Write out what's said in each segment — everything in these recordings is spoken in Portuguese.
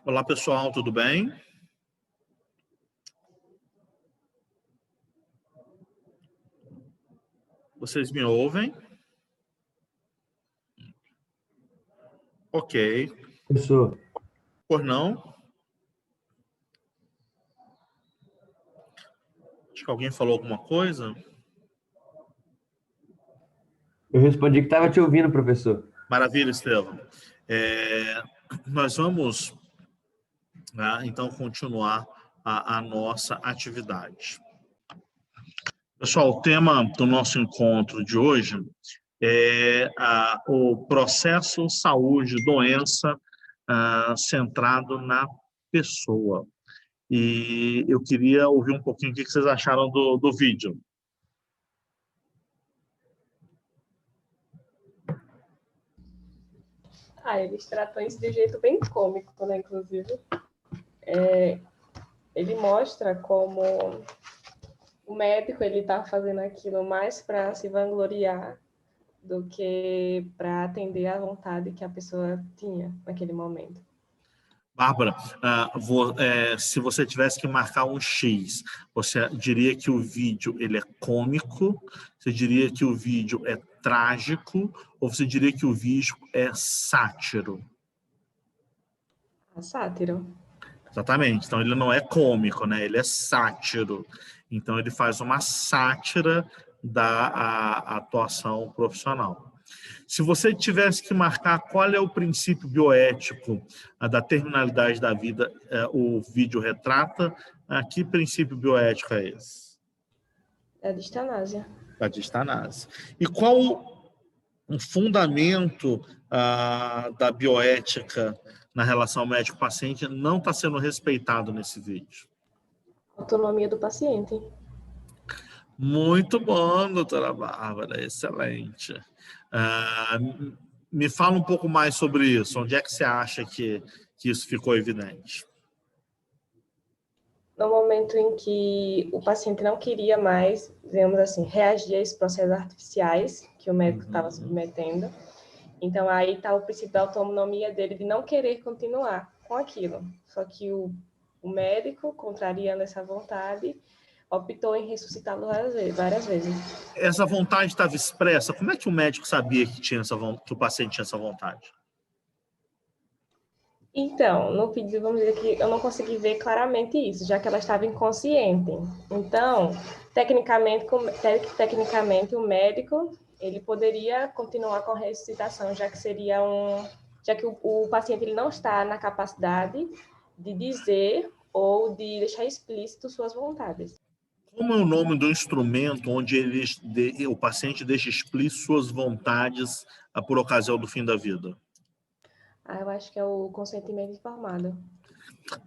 Olá, pessoal, tudo bem? Vocês me ouvem? Ok. Professor, Por não? Acho que alguém falou alguma coisa. eu respondi que estava te ouvindo, professor. Maravilha, Estevam. Nós vamos, né, então, continuar a nossa atividade. Pessoal, o tema do nosso encontro de hoje é o processo saúde-doença centrado na pessoa. E eu queria ouvir um pouquinho o que vocês acharam do vídeo. Eles tratam isso de jeito bem cômico, né, inclusive. Ele mostra como o médico ele está fazendo aquilo mais para se vangloriar do que para atender à vontade que a pessoa tinha naquele momento. Bárbara, se você tivesse que marcar um X, você diria que o vídeo ele é cômico, você diria que o vídeo é trágico, ou você diria que o vídeo é sátiro? Sátiro. Exatamente, então ele não é cômico, né? Ele é sátiro. Então ele faz uma sátira da atuação profissional. Se você tivesse que marcar qual é o princípio bioético da terminalidade da vida, o vídeo retrata, que princípio bioético é esse? É a distanásia. A distanase. E qual o fundamento da bioética na relação médico-paciente não está sendo respeitado nesse vídeo? Autonomia do paciente. Muito bom, doutora Bárbara, excelente. Me fala um pouco mais sobre isso. Onde é que você acha que isso ficou evidente? No momento em que o paciente não queria mais, digamos assim, reagir a esses processos artificiais que o médico estava submetendo, então aí está o princípio da autonomia dele de não querer continuar com aquilo. Só que o médico, contrariando essa vontade, optou em ressuscitá-lo várias vezes. Essa vontade estava expressa? Como é que o médico sabia que o paciente tinha essa vontade? Então, no vídeo, vamos dizer que eu não consegui ver claramente isso, já que ela estava inconsciente. Então, tecnicamente o médico ele poderia continuar com a ressuscitação, já que o paciente ele não está na capacidade de dizer ou de deixar explícito suas vontades. Como é o nome do instrumento onde o paciente deixa explícito suas vontades por ocasião do fim da vida? Eu acho que é o consentimento informado.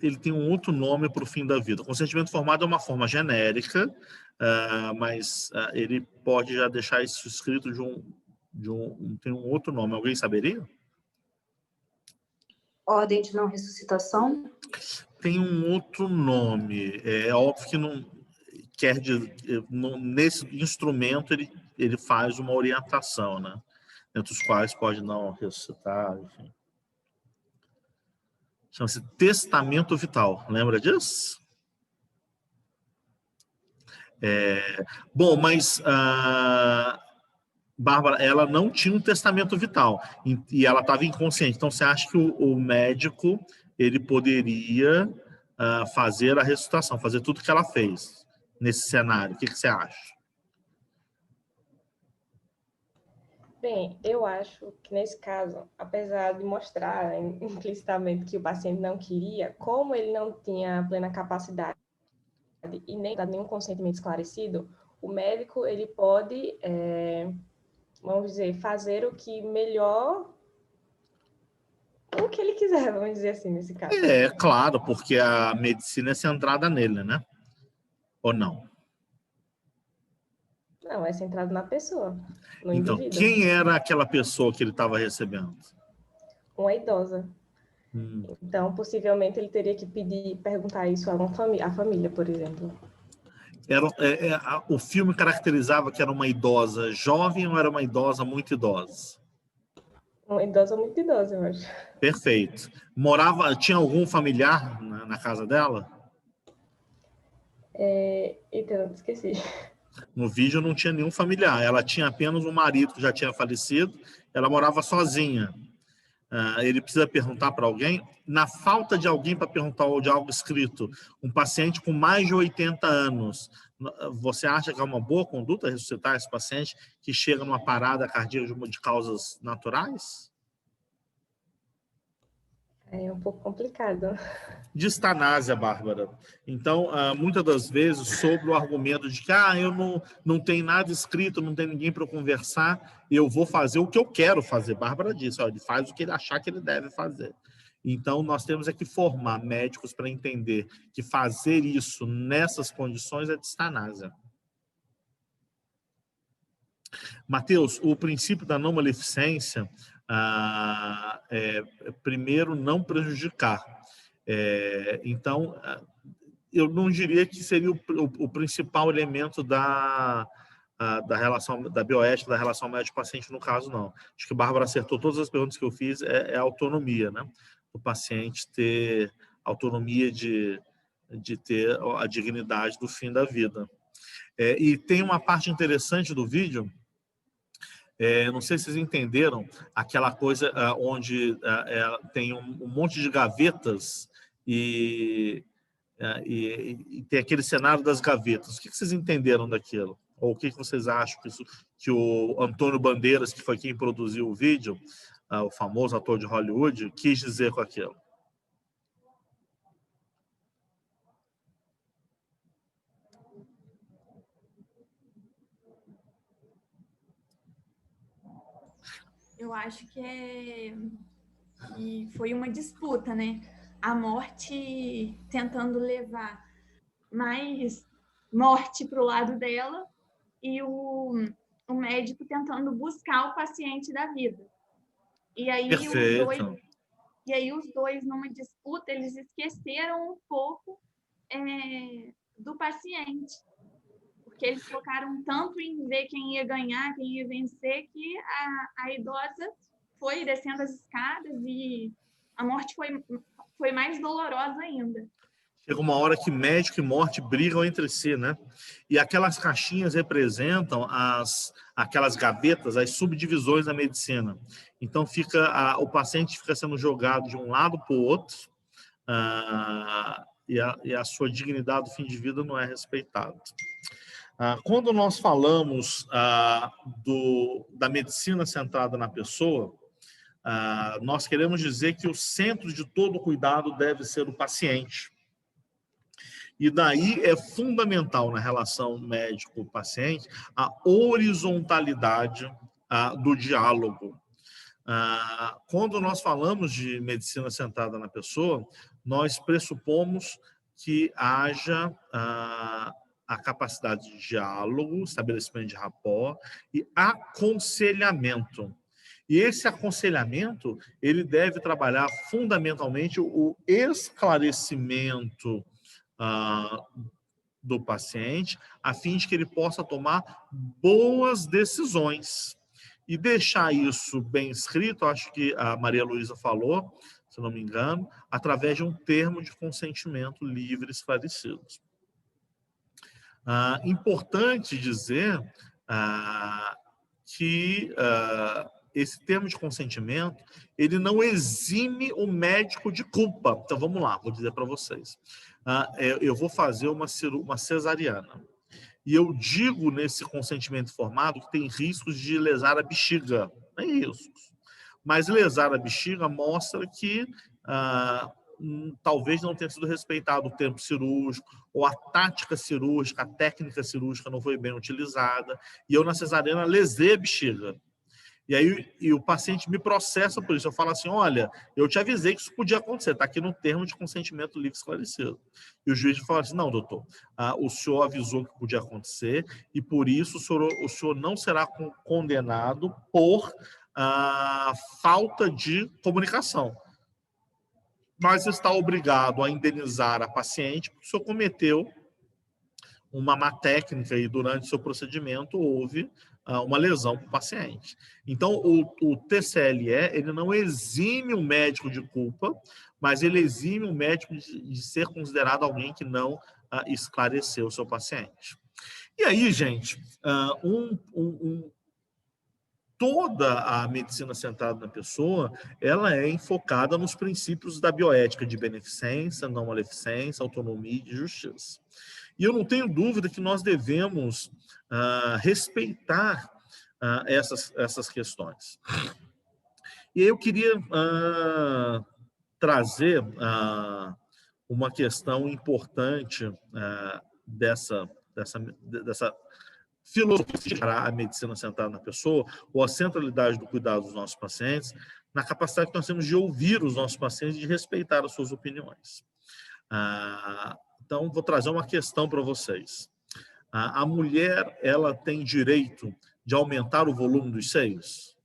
Ele tem um outro nome para o fim da vida. O consentimento informado é uma forma genérica, mas ele pode já deixar isso escrito tem um outro nome. Alguém saberia? Ordem de não ressuscitação? Tem um outro nome. É óbvio que não quer dizer, nesse instrumento ele faz uma orientação, né? Entre os quais pode não ressuscitar, enfim. Chama-se testamento vital. Lembra disso? Bom, mas Bárbara, ela não tinha um testamento vital e ela estava inconsciente. Então, você acha que o médico ele poderia fazer a ressuscitação, fazer tudo que ela fez nesse cenário? O que você acha? Bem, eu acho que nesse caso, apesar de mostrar implicitamente que o paciente não queria, como ele não tinha plena capacidade e nem dado nenhum consentimento esclarecido, o médico ele pode, vamos dizer, fazer o que melhor, o que ele quiser, vamos dizer assim, nesse caso. Claro, porque a medicina é centrada nele, né? Ou não? Não, é centrado na pessoa, no Então, indivíduo. quem era aquela pessoa que ele estava recebendo? Uma idosa. Hum. Então, possivelmente, ele teria que perguntar isso a à família, por exemplo. O filme caracterizava que era uma idosa jovem ou era uma idosa muito idosa? Uma idosa muito idosa, eu acho. Perfeito. Tinha algum familiar na casa dela? Então, esqueci. No vídeo não tinha nenhum familiar. Ela tinha apenas um marido que já tinha falecido. Ela morava sozinha. Ele precisa perguntar para alguém. Na falta de alguém para perguntar ou de algo escrito, um paciente com mais de 80 anos, você acha que é uma boa conduta ressuscitar esse paciente que chega numa parada cardíaca de causas naturais? É um pouco complicado. Distanásia, Bárbara. Então, muitas das vezes, sobre o argumento de que eu não tenho nada escrito, não tem ninguém para conversar, eu vou fazer o que eu quero fazer. Bárbara disse, ele faz o que ele achar que ele deve fazer. Então, nós temos que formar médicos para entender que fazer isso nessas condições é distanásia. Mateus, o princípio da não maleficência primeiro, não prejudicar. Então, eu não diria que seria o principal elemento da relação, da bioética, da relação médico-paciente no caso, não. Acho que a Bárbara acertou todas as perguntas que eu fiz, é a autonomia, né? O paciente ter autonomia de ter a dignidade do fim da vida. E tem uma parte interessante do vídeo, não sei se vocês entenderam, aquela coisa onde tem um monte de gavetas e tem aquele cenário das gavetas. O que vocês entenderam daquilo? Ou o que vocês acham que o Antônio Bandeiras, que foi quem produziu o vídeo, o famoso ator de Hollywood, quis dizer com aquilo? Eu acho que foi uma disputa, né? A morte tentando levar mais morte para o lado dela e o médico tentando buscar o paciente da vida. E aí Perfeito. os dois, numa disputa, eles esqueceram um pouco do paciente. Porque eles focaram tanto em ver quem ia ganhar, quem ia vencer, que a idosa foi descendo as escadas e a morte foi mais dolorosa ainda. Chega uma hora que médico e morte brigam entre si, né? E aquelas caixinhas representam aquelas gavetas, as subdivisões da medicina. Então, o paciente fica sendo jogado de um lado para o outro e a sua dignidade do fim de vida não é respeitada. Quando nós falamos da medicina centrada na pessoa, nós queremos dizer que o centro de todo cuidado deve ser o paciente. E daí é fundamental na relação médico-paciente a horizontalidade do diálogo. Quando nós falamos de medicina centrada na pessoa, nós pressupomos que haja a capacidade de diálogo, estabelecimento de rapport e aconselhamento. E esse aconselhamento, ele deve trabalhar fundamentalmente o esclarecimento do paciente, a fim de que ele possa tomar boas decisões. E deixar isso bem escrito, acho que a Maria Luísa falou, se não me engano, através de um termo de consentimento livre e esclarecido. Importante dizer que esse termo de consentimento, ele não exime o médico de culpa. Então, vamos lá, vou dizer para vocês. Eu vou fazer uma cesariana. E eu digo nesse consentimento informado que tem riscos de lesar a bexiga. Tem riscos. Mas lesar a bexiga mostra que talvez não tenha sido respeitado o tempo cirúrgico, ou a tática cirúrgica, a técnica cirúrgica não foi bem utilizada. E eu, na cesariana, lesei a bexiga. E aí o paciente me processa por isso. Eu falo assim, olha, eu te avisei que isso podia acontecer, está aqui no termo de consentimento livre esclarecido. E o juiz fala assim, não, doutor, o senhor avisou que podia acontecer e por isso o senhor não será condenado por falta de comunicação. Mas está obrigado a indenizar a paciente porque o senhor cometeu uma má técnica e durante o seu procedimento houve uma lesão para o paciente. Então, o TCLE ele não exime o médico de culpa, mas ele exime o médico de ser considerado alguém que não esclareceu o seu paciente. E aí, gente, toda a medicina centrada na pessoa, ela é enfocada nos princípios da bioética de beneficência, não maleficência, autonomia e de justiça. E eu não tenho dúvida que nós devemos respeitar essas questões. E aí eu queria trazer uma questão importante dessa filosofia para a medicina centrada na pessoa, ou a centralidade do cuidado dos nossos pacientes, na capacidade que nós temos de ouvir os nossos pacientes e de respeitar as suas opiniões. Então, vou trazer uma questão para vocês. A mulher, ela tem direito de aumentar o volume dos seios?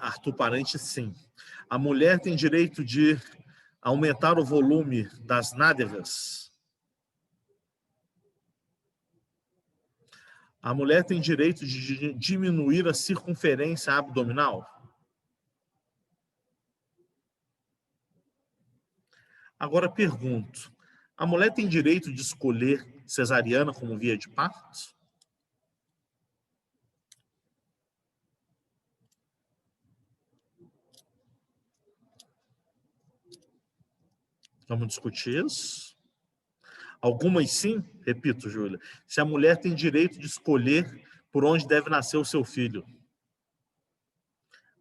Arthur Parente, sim. A mulher tem direito de aumentar o volume das nádegas? A mulher tem direito de diminuir a circunferência abdominal? Agora pergunto, a mulher tem direito de escolher cesariana como via de parto? Vamos discutir isso? Algumas sim, repito, Júlia, se a mulher tem direito de escolher por onde deve nascer o seu filho.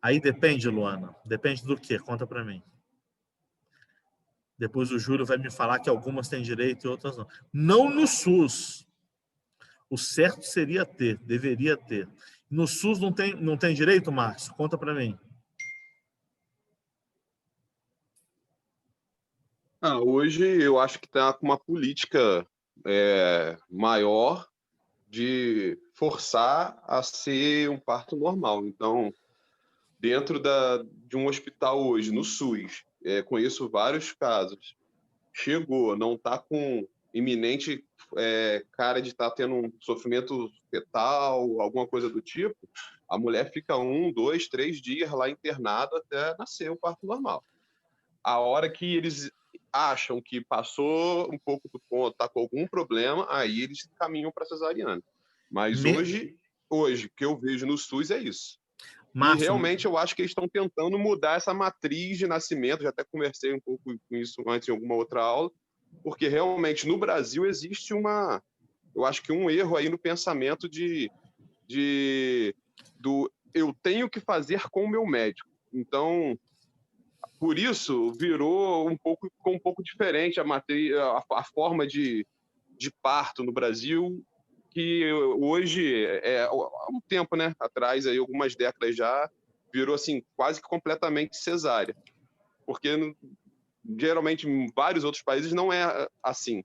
Aí depende, Luana. Depende do quê? Conta para mim. Depois o Júlio vai me falar que algumas têm direito e outras não. Não no SUS. O certo seria ter, deveria ter. No SUS não tem direito, Márcio? Conta para mim. Hoje eu acho que está com uma política maior de forçar a ser um parto normal. Então, dentro de um hospital hoje, no SUS, conheço vários casos, chegou, não está com iminente cara de estar tendo um sofrimento fetal, alguma coisa do tipo, a mulher fica 1, 2, 3 dias lá internada até nascer o parto normal. A hora que eles acham que passou um pouco do ponto, está com algum problema, aí eles caminham para cesariana. Mas hoje, o que eu vejo no SUS é isso. Márcio, e realmente eu acho que eles estão tentando mudar essa matriz de nascimento, já até conversei um pouco com isso antes em alguma outra aula, porque realmente no Brasil existe eu acho que um erro aí no pensamento do eu tenho que fazer com o meu médico. Então, por isso, ficou um pouco diferente a forma de parto no Brasil, que hoje, há um tempo, né, atrás, aí, algumas décadas já, virou assim, quase que completamente cesárea. Porque, geralmente, em vários outros países não é assim.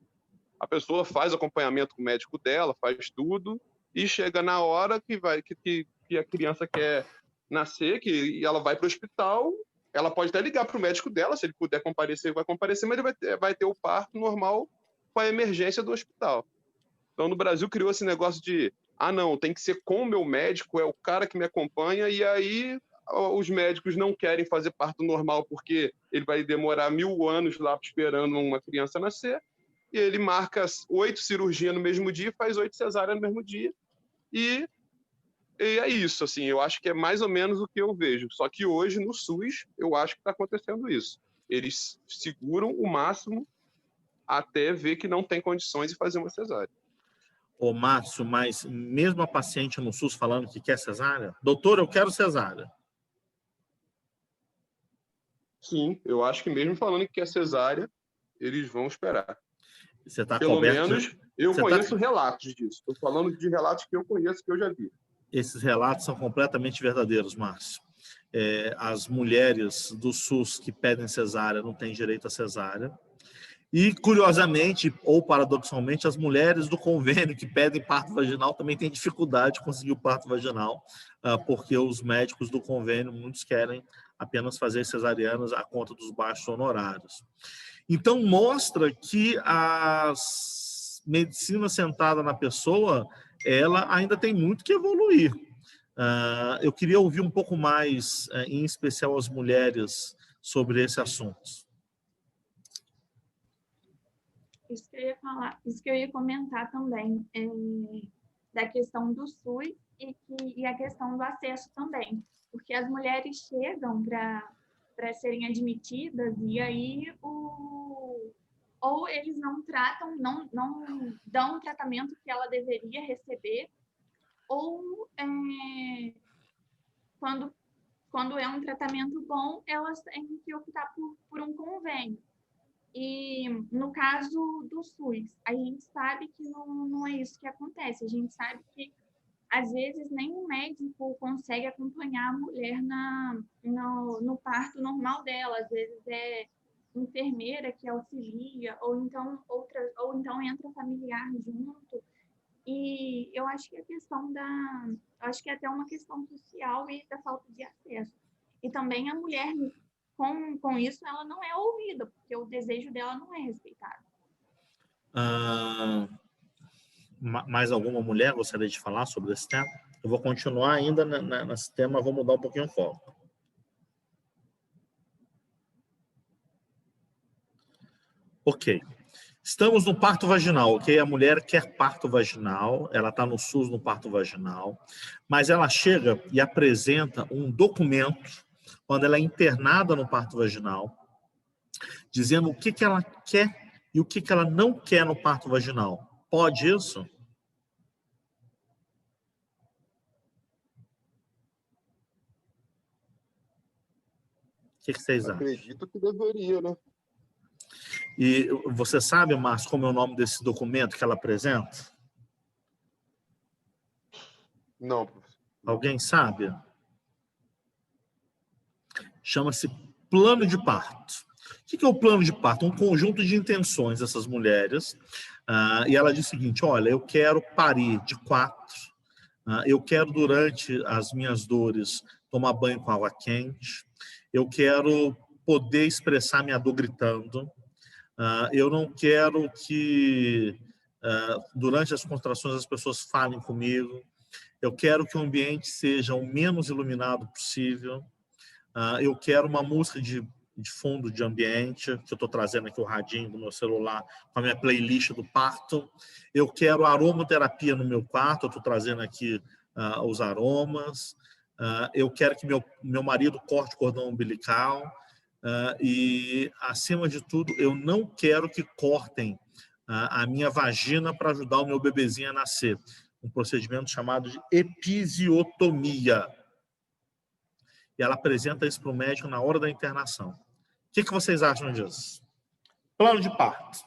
A pessoa faz acompanhamento com o médico dela, faz tudo, e chega na hora que a criança quer nascer, e ela vai para o hospital. Ela pode até ligar para o médico dela, se ele puder comparecer, vai comparecer, mas ele vai ter o parto normal com a emergência do hospital. Então, no Brasil, criou esse negócio de, não, tem que ser com o meu médico, é o cara que me acompanha, e aí os médicos não querem fazer parto normal porque ele vai demorar 1000 anos lá esperando uma criança nascer, e ele marca 8 cirurgias no mesmo dia, faz 8 cesáreas no mesmo dia, e é isso, assim, eu acho que é mais ou menos o que eu vejo. Só que hoje, no SUS, eu acho que está acontecendo isso. Eles seguram o máximo até ver que não tem condições de fazer uma cesárea. Ô, Márcio, mas mesmo a paciente no SUS falando que quer cesárea? Doutor, eu quero cesárea. Sim, eu acho que mesmo falando que quer cesárea, eles vão esperar. Você está Pelo coberto... menos eu Você conheço relatos disso. Estou falando de relatos que eu conheço, que eu já vi. Esses relatos são completamente verdadeiros, Márcio. As mulheres do SUS que pedem cesárea não têm direito a cesárea. E, curiosamente, ou paradoxalmente, as mulheres do convênio que pedem parto vaginal também têm dificuldade de conseguir o parto vaginal, porque os médicos do convênio, muitos querem apenas fazer cesarianas à conta dos baixos honorários. Então, mostra que a medicina centrada na pessoa, ela ainda tem muito que evoluir. Eu queria ouvir um pouco mais, em especial as mulheres, sobre esse assunto. Isso que eu ia falar, isso que eu ia comentar também, da questão do SUS e a questão do acesso também, porque as mulheres chegam para serem admitidas e aí ou eles não tratam, não dão o tratamento que ela deveria receber, ou quando é um tratamento bom, elas têm que optar por um convênio. E no caso do SUS, a gente sabe que não é isso que acontece. A gente sabe que, às vezes, nem um médico consegue acompanhar a mulher no parto normal dela. Às vezes é enfermeira que auxilia, ou então entra familiar junto. E eu acho que acho que é até uma questão social e da falta de acesso. E também a mulher, com isso, ela não é ouvida, porque o desejo dela não é respeitado. Mais alguma mulher gostaria de falar sobre esse tema? Eu vou continuar ainda nesse tema, vou mudar um pouquinho o foco. Ok. Estamos no parto vaginal, ok? A mulher quer parto vaginal, ela está no SUS no parto vaginal, mas ela chega e apresenta um documento, quando ela é internada no parto vaginal, dizendo o que ela quer e o que ela não quer no parto vaginal. Pode isso? O que vocês acham? Acredito que deveria, né? E você sabe, Márcio, como é o nome desse documento que ela apresenta? Não, professor. Alguém sabe? Chama-se plano de parto. O que é o plano de parto? Um conjunto de intenções dessas mulheres. E ela diz o seguinte: olha, eu quero parir de 4. Eu quero, durante as minhas dores, tomar banho com água quente. Eu quero poder expressar minha dor gritando. Eu não quero que, durante as contrações, as pessoas falem comigo. Eu quero que o ambiente seja o menos iluminado possível. Eu quero uma música de fundo de ambiente, que eu estou trazendo aqui o radinho do meu celular, com a minha playlist do parto. Eu quero aromaterapia no meu quarto, eu estou trazendo aqui os aromas. Eu quero que meu marido corte o cordão umbilical. E, acima de tudo, eu não quero que cortem a minha vagina para ajudar o meu bebezinho a nascer. Um procedimento chamado de episiotomia. E ela apresenta isso para o médico na hora da internação. O que vocês acham disso? Plano de parto.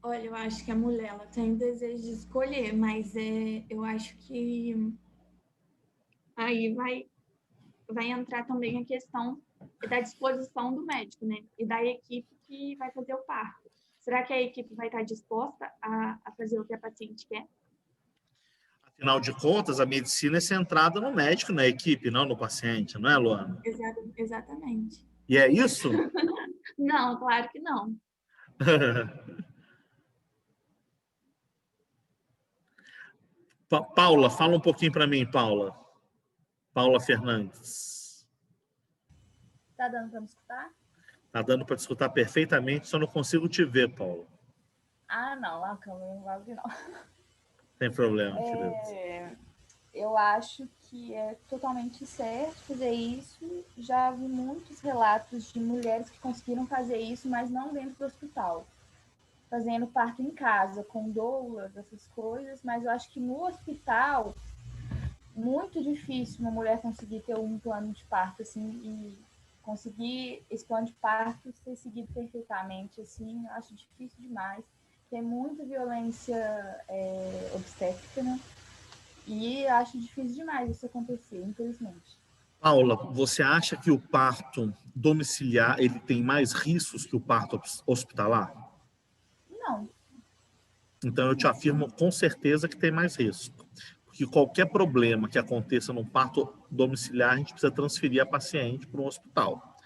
Olha, eu acho que a mulher ela tem desejo de escolher, mas eu acho que aí vai entrar também a questão da disposição do médico, né? E da equipe que vai fazer o parto. Será que a equipe vai estar disposta a fazer o que a paciente quer? Afinal de contas, a medicina é centrada no médico, na equipe, não no paciente, não é, Luana? Exatamente. E é isso? Não, claro que não. Paula, fala um pouquinho para mim, Paula. Paula Fernandes. Tá dando para me escutar? Tá dando para te escutar perfeitamente, só não consigo te ver, Paula. Ah, não, a câmera não vai ouvir, não. Tem problema, querido. eu acho que é totalmente certo fazer isso. Já vi muitos relatos de mulheres que conseguiram fazer isso, mas não dentro do hospital. Fazendo parto em casa, com doulas, essas coisas, mas eu acho que no hospital, muito difícil uma mulher conseguir ter um plano de parto, assim, e conseguir esse plano de parto ser seguido perfeitamente, assim, eu acho difícil demais. Tem muita violência obstétrica, né? E acho difícil demais isso acontecer, infelizmente. Paula, você acha que o parto domiciliar ele tem mais riscos que o parto hospitalar? Não. Então, eu te afirmo com certeza que tem mais risco. Porque qualquer problema que aconteça no parto domiciliar, a gente precisa transferir a paciente para um hospital.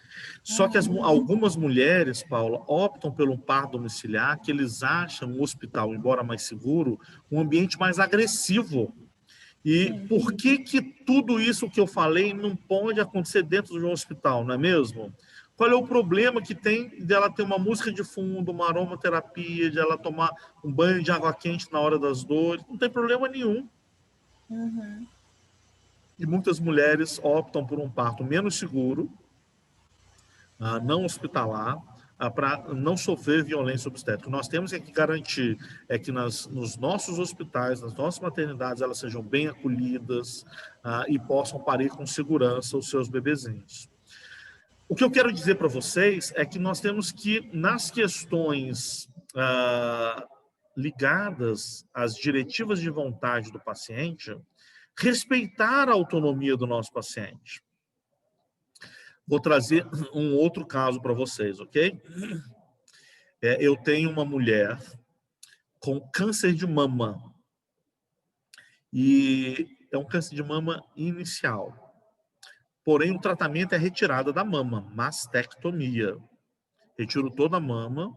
Só que algumas mulheres, Paula, optam pelo parto domiciliar, que eles acham o hospital, embora mais seguro, um ambiente mais agressivo. E por que tudo isso que eu falei não pode acontecer dentro de um hospital, não é mesmo? Qual é o problema que tem dela ter uma música de fundo, uma aromaterapia, de ela tomar um banho de água quente na hora das dores? Não tem problema nenhum. Uhum. E muitas mulheres optam por um parto menos seguro, não hospitalar, para não sofrer violência obstétrica. Nós temos que garantir que nos nossos hospitais, nas nossas maternidades, elas sejam bem acolhidas e possam parir com segurança os seus bebezinhos. O que eu quero dizer para vocês é que nós temos que, nas questões ligadas às diretivas de vontade do paciente, respeitar a autonomia do nosso paciente. Vou trazer um outro caso para vocês, ok? Eu tenho uma mulher com câncer de mama. E é um câncer de mama inicial. Porém, o tratamento é retirada da mama, mastectomia. Retiro toda a mama.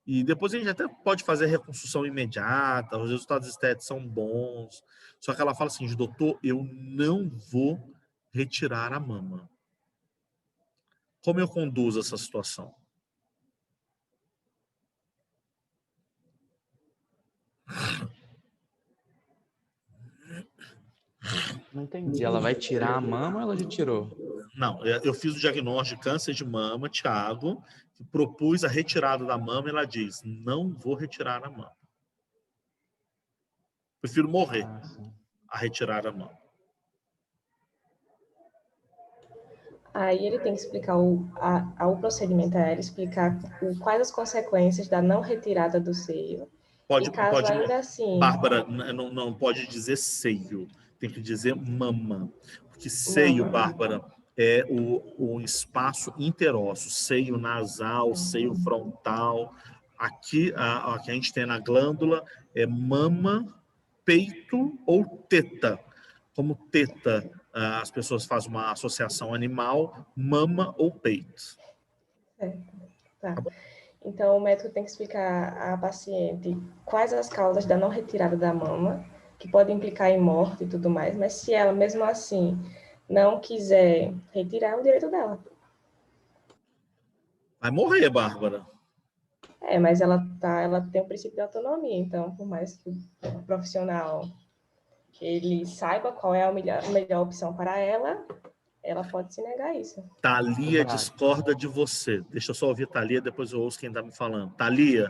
E depois a gente até pode fazer reconstrução imediata, os resultados estéticos são bons. Só que ela fala assim, doutor, eu não vou retirar a mama. Como eu conduzo essa situação? Não entendi. Ela vai tirar a mama ou ela já tirou? Não, eu fiz o diagnóstico de câncer de mama, Thiago, propus a retirada da mama e ela diz, não vou retirar a mama. Prefiro morrer a retirar a mama. Aí ele tem que explicar o procedimento, ele explicar quais as consequências da não retirada do seio. Pode, ainda assim... Bárbara, não pode dizer seio, tem que dizer mama. Porque seio, Bárbara, é o espaço interósseo, seio nasal, seio frontal. Aqui, a que a gente tem na glândula é mama, peito ou teta. Como teta, as pessoas fazem uma associação animal, mama ou peito. Tá. Então, o médico tem que explicar à paciente quais as causas da não retirada da mama, que podem implicar em morte e tudo mais, mas se ela, mesmo assim, não quiser retirar, é um direito dela. Vai morrer, Bárbara. Mas ela tem o princípio de autonomia, então, por mais que o profissional ele saiba qual é a melhor opção para ela pode se negar isso. Thalia discorda de você. Deixa eu só ouvir Thalia, depois eu ouço quem está me falando. Thalia,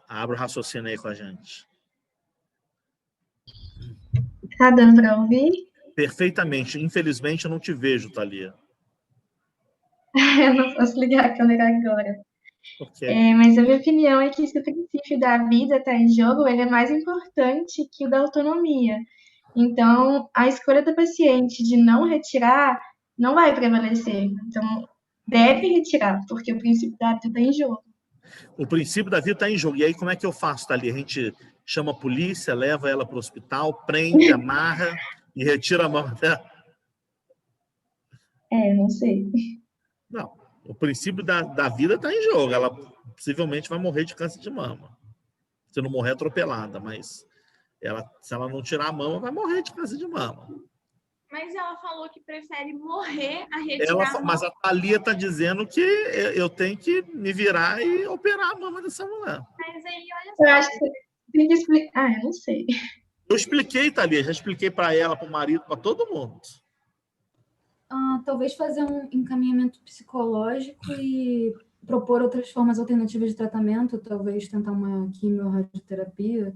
abra o raciocínio aí com a gente. Tá dando para ouvir? Perfeitamente. Infelizmente, eu não te vejo, Thalia. Eu não posso ligar a câmera agora. Okay. Mas a minha opinião é que se o princípio da vida está em jogo, ele é mais importante que o da autonomia. Então, a escolha da paciente de não retirar não vai prevalecer. Então, deve retirar, porque o princípio da vida está em jogo. O princípio da vida está em jogo. E aí, como é que eu faço, Thalia? A gente chama a polícia, leva ela para o hospital, prende, amarra e retira a mão dela? Não sei. Não. O princípio da vida está em jogo. Ela possivelmente vai morrer de câncer de mama. Se não morrer atropelada, mas se ela não tirar a mama, vai morrer de câncer de mama. Mas ela falou que prefere morrer a retirar a mama. Mas a Thalia está dizendo que eu tenho que me virar e operar a mama dessa mulher. Mas aí, olha só. Eu acho que tem que explicar. Eu não sei. Eu expliquei, Thalia, já expliquei para ela, para o marido, para todo mundo. Talvez fazer um encaminhamento psicológico e propor outras formas alternativas de tratamento, talvez tentar uma quimio-radioterapia,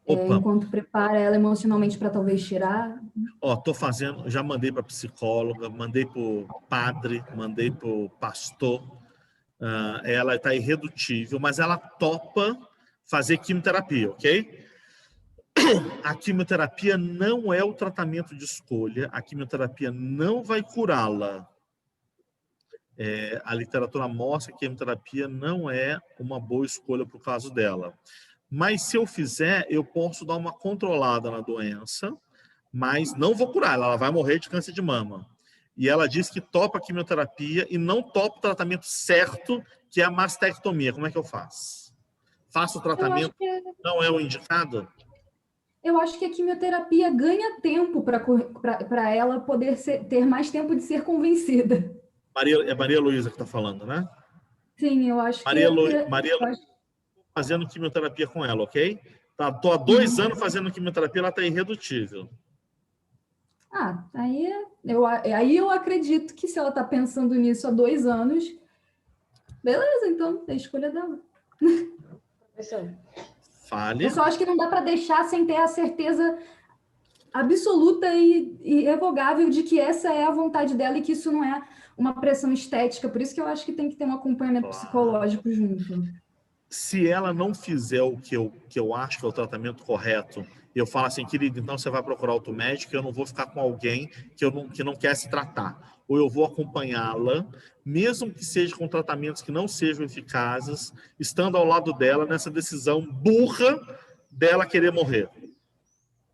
enquanto prepara ela emocionalmente para talvez tirar. Tô fazendo, já mandei para psicóloga, mandei para o padre, mandei para o pastor. Ela está irredutível, mas ela topa fazer quimioterapia, ok? A quimioterapia não é o tratamento de escolha, a quimioterapia não vai curá-la. A literatura mostra que a quimioterapia não é uma boa escolha para o caso dela. Mas se eu fizer, eu posso dar uma controlada na doença, mas não vou curar, ela vai morrer de câncer de mama. E ela diz que topa a quimioterapia e não topa o tratamento certo, que é a mastectomia. Como é que eu faço? Faço o tratamento, não é o indicado? Eu acho que a quimioterapia ganha tempo para ela poder ter mais tempo de ser convencida. É Maria Luísa que está falando, né? Sim, eu acho Maria que... fazendo quimioterapia com ela, ok? Tô há 2 anos fazendo quimioterapia, ela está irredutível. Aí eu acredito que se ela está pensando nisso há 2 anos, beleza, então, é a escolha dela. Fale. Eu só acho que não dá para deixar sem ter a certeza absoluta e irrevogável de que essa é a vontade dela e que isso não é uma pressão estética. Por isso que eu acho que tem que ter um acompanhamento psicológico junto. Se ela não fizer o que eu acho que é o tratamento correto, eu falo assim, querido, então você vai procurar outro médico, eu não vou ficar com alguém que não quer se tratar. Ou eu vou acompanhá-la, mesmo que seja com tratamentos que não sejam eficazes, estando ao lado dela nessa decisão burra dela querer morrer.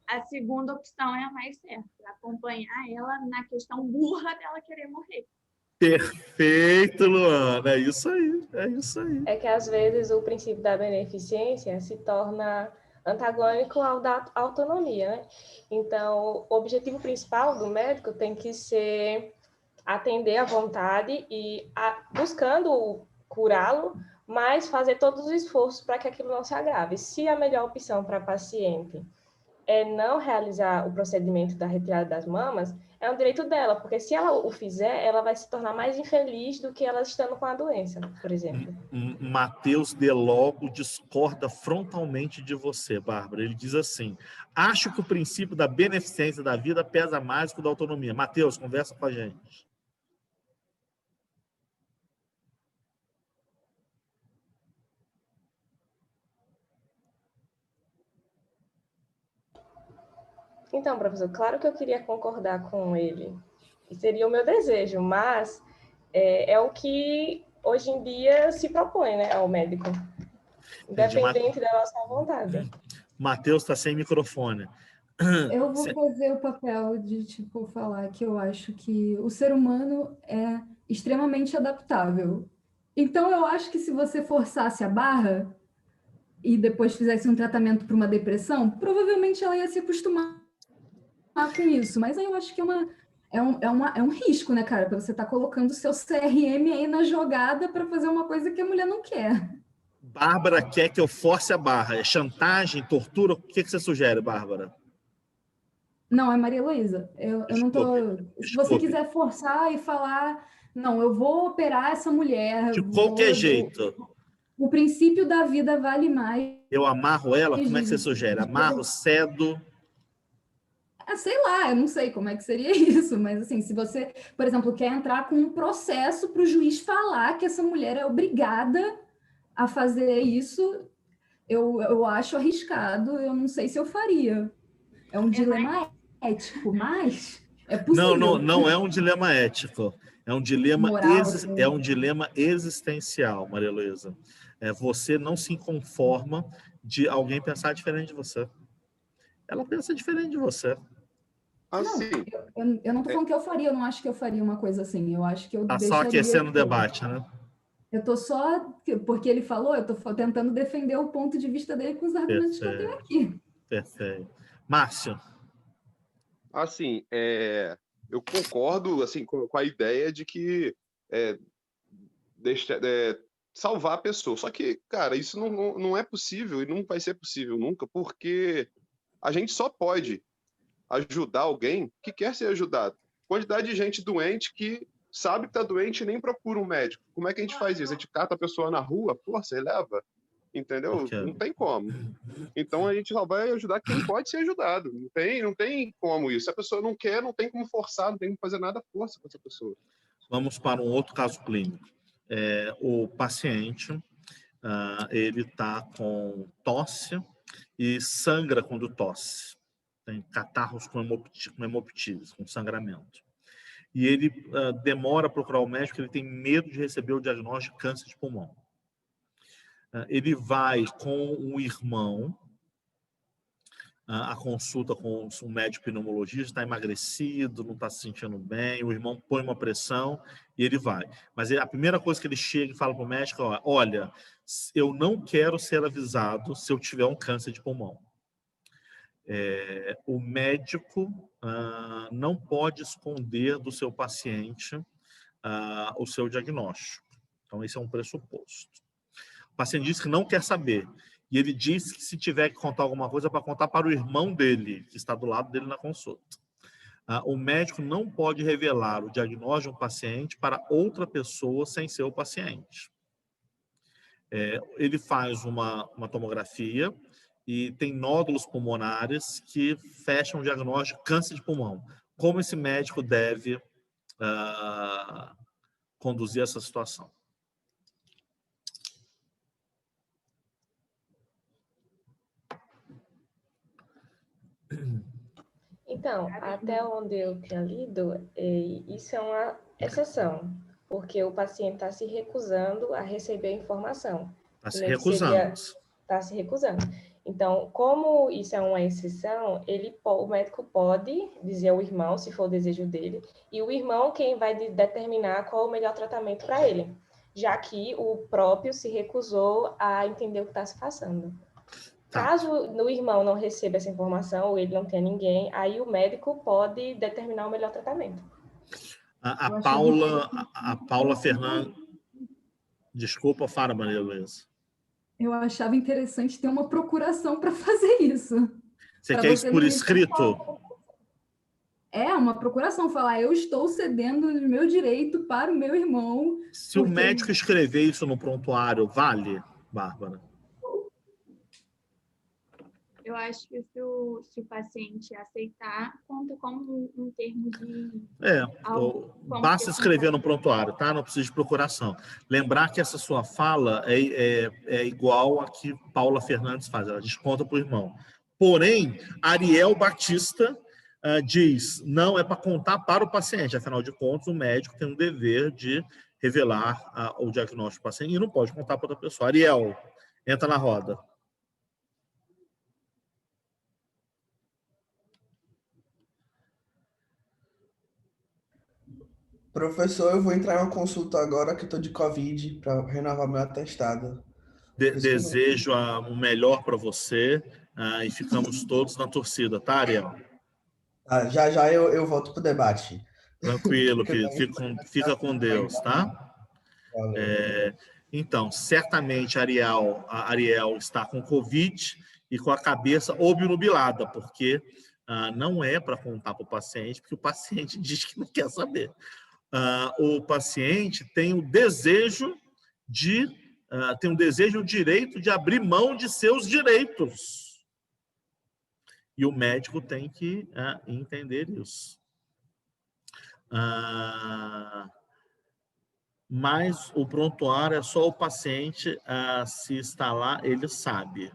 A segunda opção é a mais certa, acompanhar ela na questão burra dela querer morrer. Perfeito, Luana, é isso aí. É que às vezes o princípio da beneficência se torna antagônico ao da autonomia, né? Então, o objetivo principal do médico tem que ser atender à vontade e buscando curá-lo, mas fazer todos os esforços para que aquilo não se agrave. Se a melhor opção para a paciente é não realizar o procedimento da retirada das mamas, é um direito dela, porque se ela o fizer, ela vai se tornar mais infeliz do que ela estando com a doença, por exemplo. Matheus Delogo discorda frontalmente de você, Bárbara. Ele diz assim, acho que o princípio da beneficência da vida pesa mais que o da autonomia. Matheus, conversa com a gente. Então, professor, claro que eu queria concordar com ele, e seria o meu desejo, mas é o que hoje em dia se propõe, né, ao médico, independente da nossa vontade. Matheus está sem microfone. Eu vou fazer o papel de, falar que eu acho que o ser humano é extremamente adaptável. Então, eu acho que se você forçasse a barra e depois fizesse um tratamento para uma depressão, provavelmente ela ia se acostumar com isso. Mas aí eu acho que é um risco, né, cara? Para você estar colocando o seu CRM aí na jogada para fazer uma coisa que a mulher não quer. Bárbara quer que eu force a barra. É chantagem, tortura? O que você sugere, Bárbara? Não, é Maria Luísa. Eu não tô... Se você quiser forçar e falar, não, eu vou operar essa mulher. De qualquer jeito. O princípio da vida vale mais. Eu amarro ela? Como é que você sugere? Amarro, cedo? Sei lá, eu não sei como é que seria isso, mas assim, se você, por exemplo, quer entrar com um processo para o juiz falar que essa mulher é obrigada a fazer isso, eu acho arriscado, eu não sei se eu faria. É um dilema ético, mas é possível. Não é um dilema ético. É um dilema, moral, é um dilema existencial, Maria Luísa. Você não se conforma de alguém pensar diferente de você. Ela pensa diferente de você. Assim, eu não estou falando que eu faria, eu não acho que eu faria uma coisa assim. Eu acho que eu deixaria... só aquecendo o debate, né? Eu estou só... Porque ele falou, eu estou tentando defender o ponto de vista dele com os argumentos que eu tenho aqui. Perfeito. Márcio? Assim, eu concordo assim, com a ideia de que salvar a pessoa. Só que, cara, isso não é possível e não vai ser possível nunca, porque A gente só pode ajudar alguém que quer ser ajudado. Quantidade de gente doente que sabe que está doente e nem procura um médico. Como é que a gente faz isso? A gente cata a pessoa na rua, força, e leva. Entendeu? Porque... Não tem como. Então a gente só vai ajudar quem pode ser ajudado. Não tem como isso. Se a pessoa não quer, não tem como forçar, não tem como fazer nada força com essa pessoa. Vamos para um outro caso clínico. O paciente, ele está com tosse e sangra quando tosse. Tem catarros com hemoptise, com sangramento. E ele demora a procurar o médico, ele tem medo de receber o diagnóstico de câncer de pulmão. Ele vai com um irmão a consulta com um médico pneumologista, está emagrecido, não está se sentindo bem, o irmão põe uma pressão e ele vai. Mas a primeira coisa que ele chega e fala para o médico é: olha, eu não quero ser avisado se eu tiver um câncer de pulmão. O médico não pode esconder do seu paciente o seu diagnóstico. Então, esse é um pressuposto. O paciente diz que não quer saber. E ele diz que se tiver que contar alguma coisa, para contar para o irmão dele, que está do lado dele na consulta. O médico não pode revelar o diagnóstico de um paciente para outra pessoa sem ser o paciente. Ele faz uma tomografia e tem nódulos pulmonares que fecham o diagnóstico de câncer de pulmão. Como esse médico deve conduzir essa situação? Então, até onde eu tinha lido, isso é uma exceção, porque o paciente está se recusando a receber a informação. Está se recusando. Está se recusando. Então, como isso é uma exceção, o médico pode dizer ao irmão, se for o desejo dele, e o irmão quem vai determinar qual é o melhor tratamento para ele, já que o próprio se recusou a entender o que está se passando. Caso o irmão não receba essa informação, ou ele não tenha ninguém, aí o médico pode determinar o melhor tratamento. A Paula Fernandes... Desculpa, fala, Maria Luísa. Eu achava interessante ter uma procuração para fazer isso. Você quer isso por escrito? Uma procuração, falar: eu estou cedendo o meu direito para o meu irmão. Se o médico escrever isso no prontuário, vale, Bárbara? Eu acho que se o paciente aceitar, conta como um termo de... Basta escrever no prontuário, tá? Não precisa de procuração. Lembrar que essa sua fala é igual a que Paula Fernandes faz, ela desconta para o irmão. Porém, Ariel Batista diz: não é para contar para o paciente, afinal de contas, o médico tem um dever de revelar o diagnóstico do paciente e não pode contar para outra pessoa. Ariel, entra na roda. Professor, eu vou entrar em uma consulta agora que estou de Covid para renovar meu atestado. Desejo o melhor para você e ficamos todos na torcida, tá, Ariel? Já eu volto para o debate. Tranquilo, querido. Fica com Deus, tá? Então, certamente a Ariel está com Covid e com a cabeça obnubilada, porque não é para contar para o paciente, porque o paciente diz que não quer saber. O paciente tem o desejo o direito de abrir mão de seus direitos. E o médico tem que entender isso. Mas o prontuário é só o paciente, se está lá, ele sabe.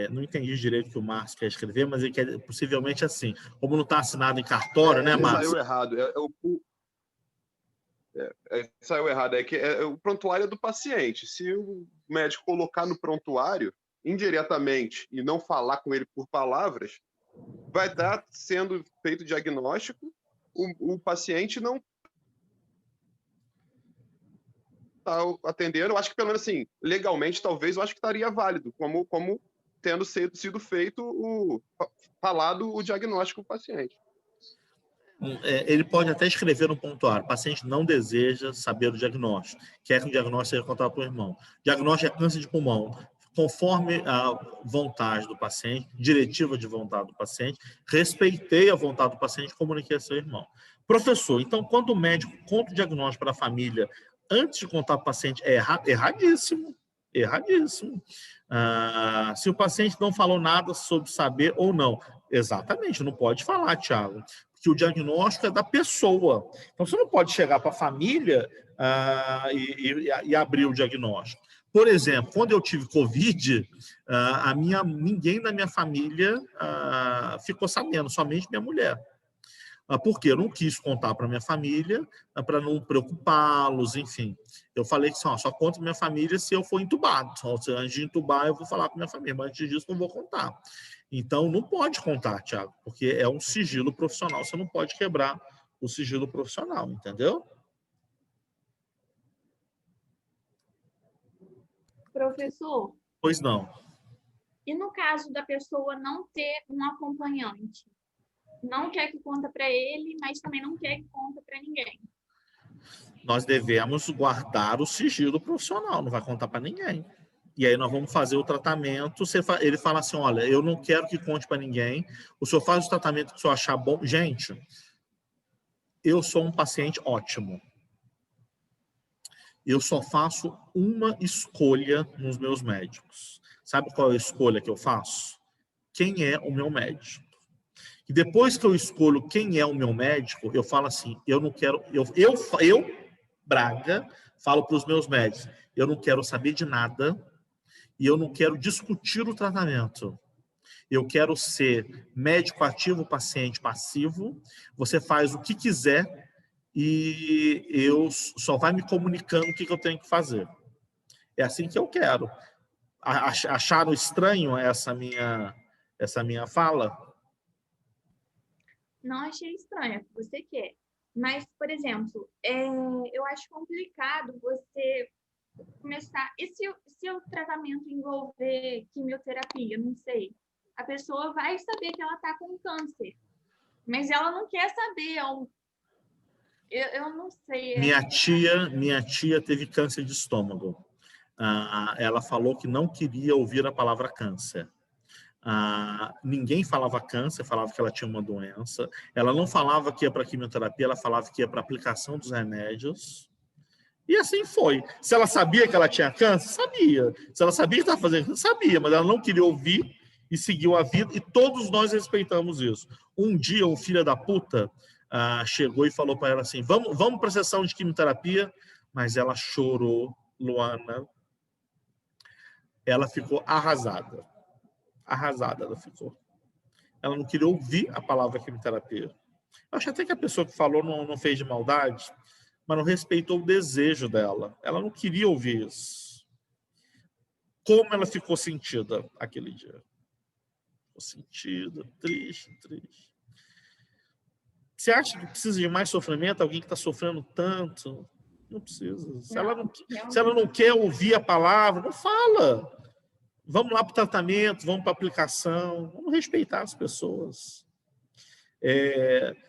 Não entendi direito o que o Márcio quer escrever, mas ele quer possivelmente assim. Como não está assinado em cartório, né, Márcio? Saiu errado. Saiu errado. O prontuário é do paciente. Se o médico colocar no prontuário, indiretamente, e não falar com ele por palavras, vai estar sendo feito o diagnóstico, o paciente não está atendendo. Eu acho que, pelo menos assim, legalmente, talvez, eu acho que estaria válido, como tendo sido feito falado o diagnóstico para o paciente. Ele pode até escrever no prontuário: o paciente não deseja saber o diagnóstico, quer que o diagnóstico seja contado para o irmão. O diagnóstico é câncer de pulmão. conforme a vontade do paciente, diretiva de vontade do paciente, respeitei a vontade do paciente e comuniquei a seu irmão. Professor, então, quando o médico conta o diagnóstico para a família antes de contar para o paciente, é erradíssimo. Erradíssimo. Se o paciente não falou nada sobre saber ou não, exatamente, não pode falar, Thiago, porque o diagnóstico é da pessoa. Então, você não pode chegar para a família e abrir o diagnóstico. Por exemplo, quando eu tive Covid, ninguém da minha família ficou sabendo, somente minha mulher. Porque eu não quis contar para minha família, para não preocupá-los, enfim. Eu falei que só conto para minha família se eu for entubado. Antes de entubar, eu vou falar para minha família, mas antes disso, não vou contar. Então, não pode contar, Thiago, porque é um sigilo profissional. Você não pode quebrar o sigilo profissional, entendeu? Professor? Pois não. E no caso da pessoa não ter um acompanhante? Não quer que conta para ele, mas também não quer que conta para ninguém. Nós devemos guardar o sigilo profissional, não vai contar para ninguém. E aí nós vamos fazer o tratamento. Ele fala assim, olha, eu não quero que conte para ninguém, o senhor faz o tratamento que o senhor achar bom. Gente, eu sou um paciente ótimo. Eu só faço uma escolha nos meus médicos. Sabe qual é a escolha que eu faço? Quem é o meu médico? E depois que eu escolho quem é o meu médico, eu falo assim, eu não quero... Eu Braga, falo para os meus médicos, eu não quero saber de nada e eu não quero discutir o tratamento. Eu quero ser médico ativo, paciente passivo. Você faz o que quiser e eu só vai me comunicando o que eu tenho que fazer. É assim que eu quero. Acharam estranho essa minha fala? Não achei estranho, é o que você quer. Mas, por exemplo, eu acho complicado você começar... E se o tratamento envolver quimioterapia? Não sei. A pessoa vai saber que ela está com câncer, mas ela não quer saber. Eu não sei. Minha tia teve câncer de estômago. Ela falou que não queria ouvir a palavra câncer. Ninguém falava câncer, falava que ela tinha uma doença. Ela não falava que ia para quimioterapia, ela falava que ia para aplicação dos remédios. E assim foi. Se ela sabia que ela tinha câncer, sabia. Se ela sabia que estava fazendo câncer, sabia, mas ela não queria ouvir e seguiu a vida, e todos nós respeitamos isso. Um dia, um filho da puta chegou e falou para ela assim, vamos para a sessão de quimioterapia, mas ela chorou, Luana. Ela ficou arrasada. Arrasada ela ficou. Ela não queria ouvir a palavra quimioterapia. Eu acho até que a pessoa que falou não fez de maldade, mas não respeitou o desejo dela. Ela não queria ouvir isso. Como ela ficou sentida aquele dia? Ficou sentida, triste. Você acha que precisa de mais sofrimento? Alguém que está sofrendo tanto? Não precisa. Se ela não quer ouvir a palavra, não fala. Vamos lá para o tratamento, vamos para a aplicação, vamos respeitar as pessoas.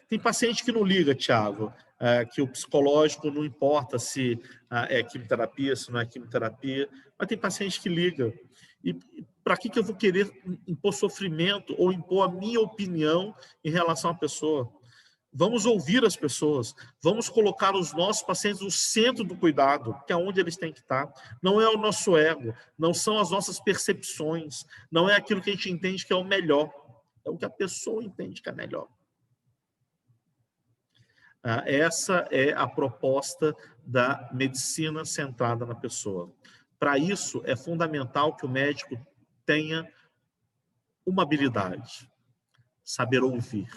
Tem paciente que não liga, Thiago, que o psicológico não importa se é quimioterapia, se não é quimioterapia, mas tem paciente que liga. E para que eu vou querer impor sofrimento ou impor a minha opinião em relação à pessoa? Vamos ouvir as pessoas, vamos colocar os nossos pacientes no centro do cuidado, que é onde eles têm que estar. Não é o nosso ego, não são as nossas percepções, não é aquilo que a gente entende que é o melhor, é o que a pessoa entende que é melhor. Essa é a proposta da medicina centrada na pessoa. Para isso, é fundamental que o médico tenha uma habilidade, saber ouvir.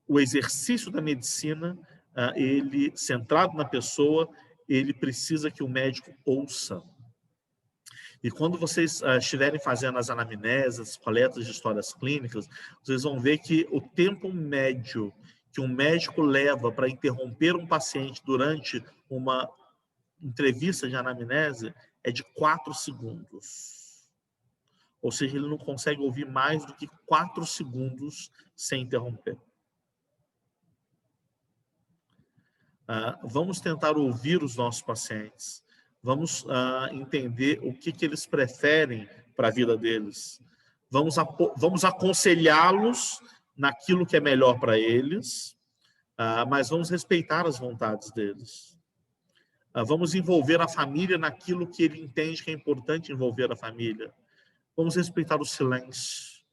O exercício da medicina, ele centrado na pessoa, ele precisa que o médico ouça. E quando vocês estiverem fazendo as anamneses, coletas de histórias clínicas, vocês vão ver que o tempo médio que um médico leva para interromper um paciente durante uma entrevista de anamnese é de 4 segundos. Ou seja, ele não consegue ouvir mais do que 4 segundos sem interromper. Vamos tentar ouvir os nossos pacientes. Vamos entender o que eles preferem para a vida deles. Vamos aconselhá-los naquilo que é melhor para eles, mas vamos respeitar as vontades deles. Vamos envolver a família naquilo que ele entende que é importante envolver a família. Vamos respeitar o silêncio.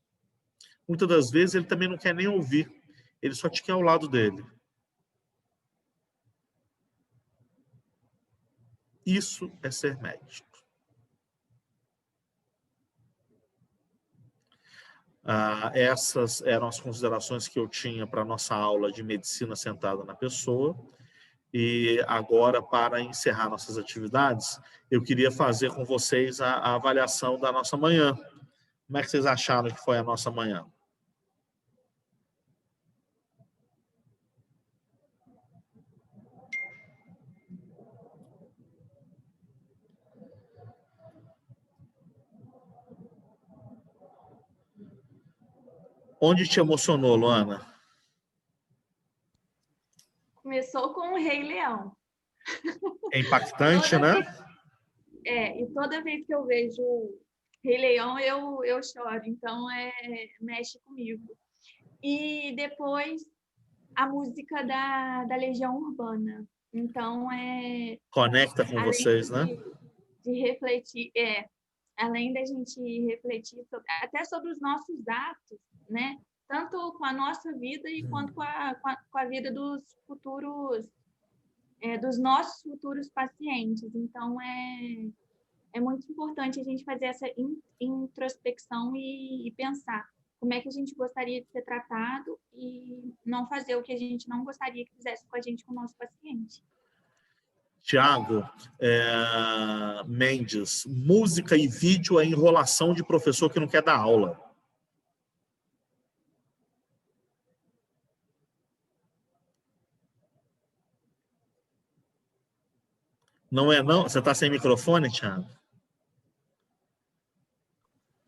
Muitas das vezes ele também não quer nem ouvir, ele só te quer ao lado dele. Isso é ser médico. Essas eram as considerações que eu tinha para a nossa aula de medicina centrada na pessoa. E agora, para encerrar nossas atividades, eu queria fazer com vocês a avaliação da nossa manhã. Como é que vocês acharam que foi a nossa manhã? Onde te emocionou, Luana? Começou com o Rei Leão. É impactante, né? E toda vez que eu vejo o Rei Leão, eu choro. Então, mexe comigo. E depois, a música da Legião Urbana. Então, conecta com vocês, né? De refletir, além da gente refletir até sobre os nossos atos, né? Tanto com a nossa vida e quanto com a vida dos futuros, dos nossos futuros pacientes. Então, é muito importante a gente fazer essa introspecção e pensar como é que a gente gostaria de ser tratado e não fazer o que a gente não gostaria que fizesse com a gente, com o nosso paciente. Tiago Mendes, música e vídeo é enrolação de professor que não quer dar aula. Não é não? Você está sem microfone, Tiago?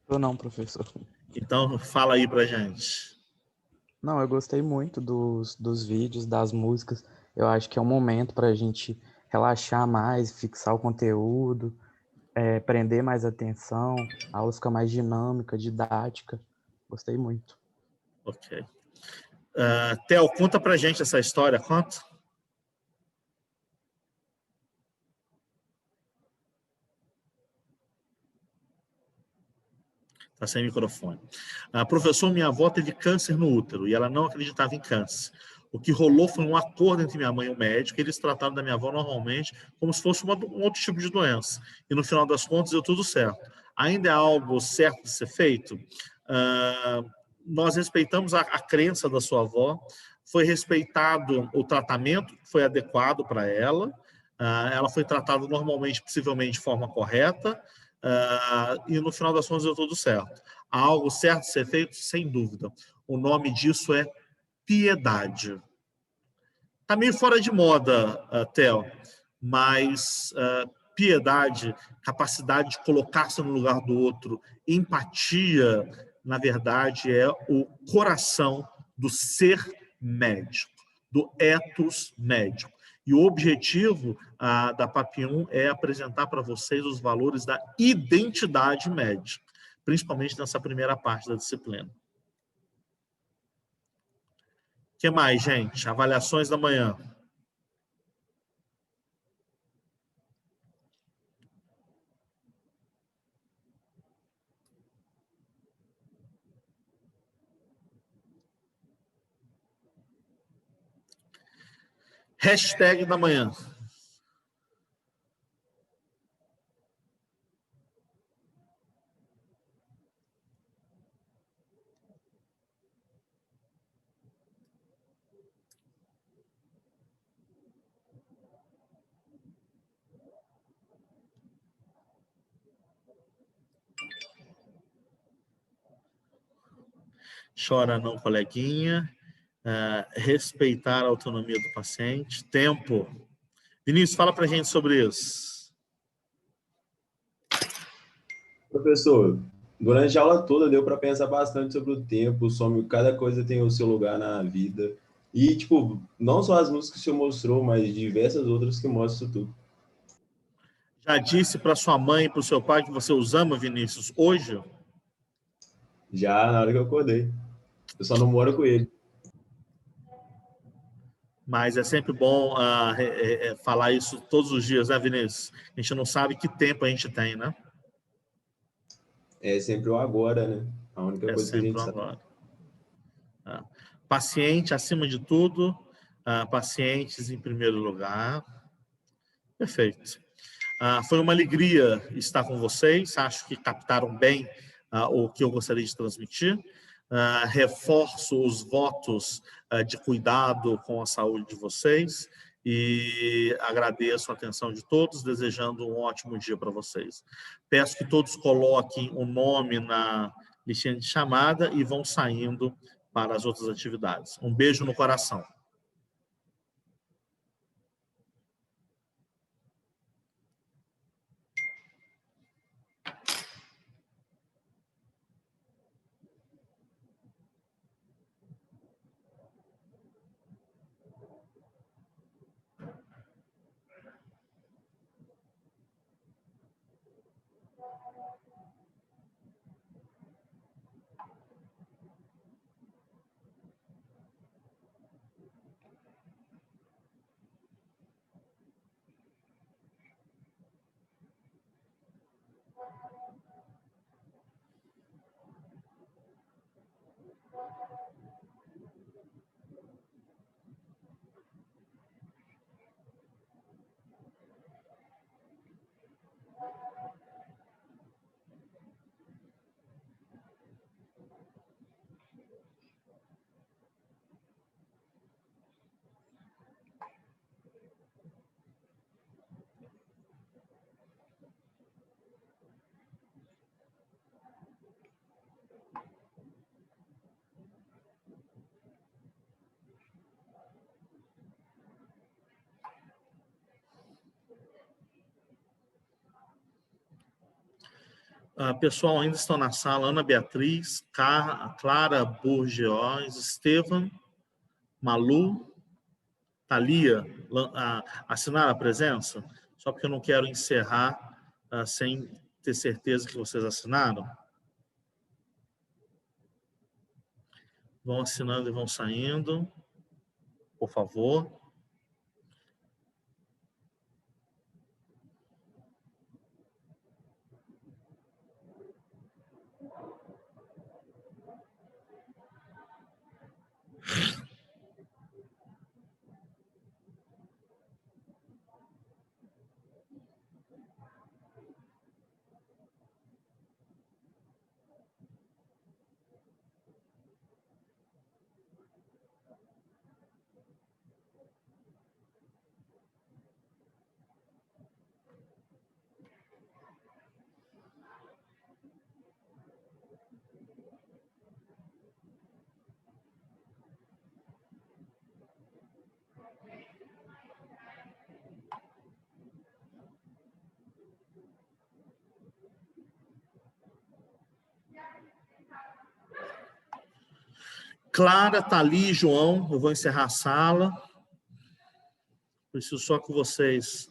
Eu não, professor. Então, fala aí pra gente. Não, eu gostei muito dos vídeos, das músicas. Eu acho que é um momento para a gente relaxar mais, fixar o conteúdo, prender mais atenção, a aula fica mais dinâmica, didática. Gostei muito. Ok. Theo, conta pra gente essa história, conta. Está sem microfone. Professor, minha avó teve câncer no útero e ela não acreditava em câncer. O que rolou foi um acordo entre minha mãe e o médico, eles trataram da minha avó normalmente como se fosse um outro tipo de doença. E no final das contas deu tudo certo. Ainda é algo certo de ser feito? Nós respeitamos a crença da sua avó, foi respeitado o tratamento que foi adequado para ela, ela foi tratada normalmente, possivelmente de forma correta, e no final das contas deu tudo certo. Há algo certo de ser feito? Sem dúvida. O nome disso é piedade. Está meio fora de moda, Theo, mas piedade, capacidade de colocar-se no lugar do outro, empatia, na verdade, é o coração do ser médico, do ethos médico. E o objetivo da Papillon é apresentar para vocês os valores da identidade médica, principalmente nessa primeira parte da disciplina. O que mais, gente? Avaliações da manhã. Hashtag da manhã. Chora não, coleguinha. Respeitar a autonomia do paciente. Tempo. Vinícius, fala pra gente sobre isso. Professor, durante a aula toda deu para pensar bastante sobre o tempo, sobre cada coisa tem o seu lugar na vida. E, tipo, não só as músicas que você mostrou, mas diversas outras que mostram tudo. Já disse para sua mãe e para o seu pai que você os ama, Vinícius, hoje? Já na hora que eu acordei. Eu só não moro com ele. Mas é sempre bom falar isso todos os dias, né, Vinícius? A gente não sabe que tempo a gente tem, né? É sempre o agora, né? A única É coisa que a sempre gente o sabe. agora. Paciente acima de tudo, pacientes em primeiro lugar. Perfeito. Foi uma alegria estar com vocês. Acho que captaram bem o que eu gostaria de transmitir. Reforço os votos de cuidado com a saúde de vocês e agradeço a atenção de todos, desejando um ótimo dia para vocês. Peço que todos coloquem o nome na listinha de chamada e vão saindo para as outras atividades. Um beijo no coração. Pessoal, ainda estão na sala Ana Beatriz, Clara Burgeois, Estevam, Malu, Thalia, assinaram a presença? Só porque eu não quero encerrar sem ter certeza que vocês assinaram. Vão assinando e vão saindo, por favor. Clara, Thalia e João, eu vou encerrar a sala. Preciso só que vocês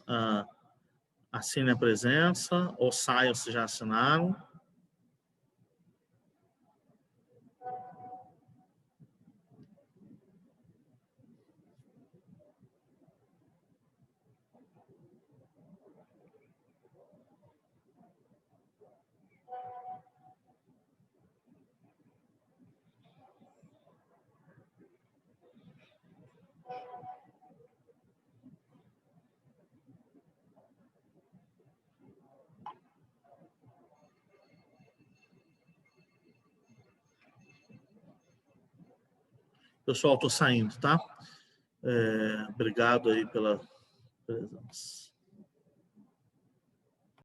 assinem a presença ou saiam se já assinaram. Pessoal, estou saindo, tá? Obrigado aí pela presença.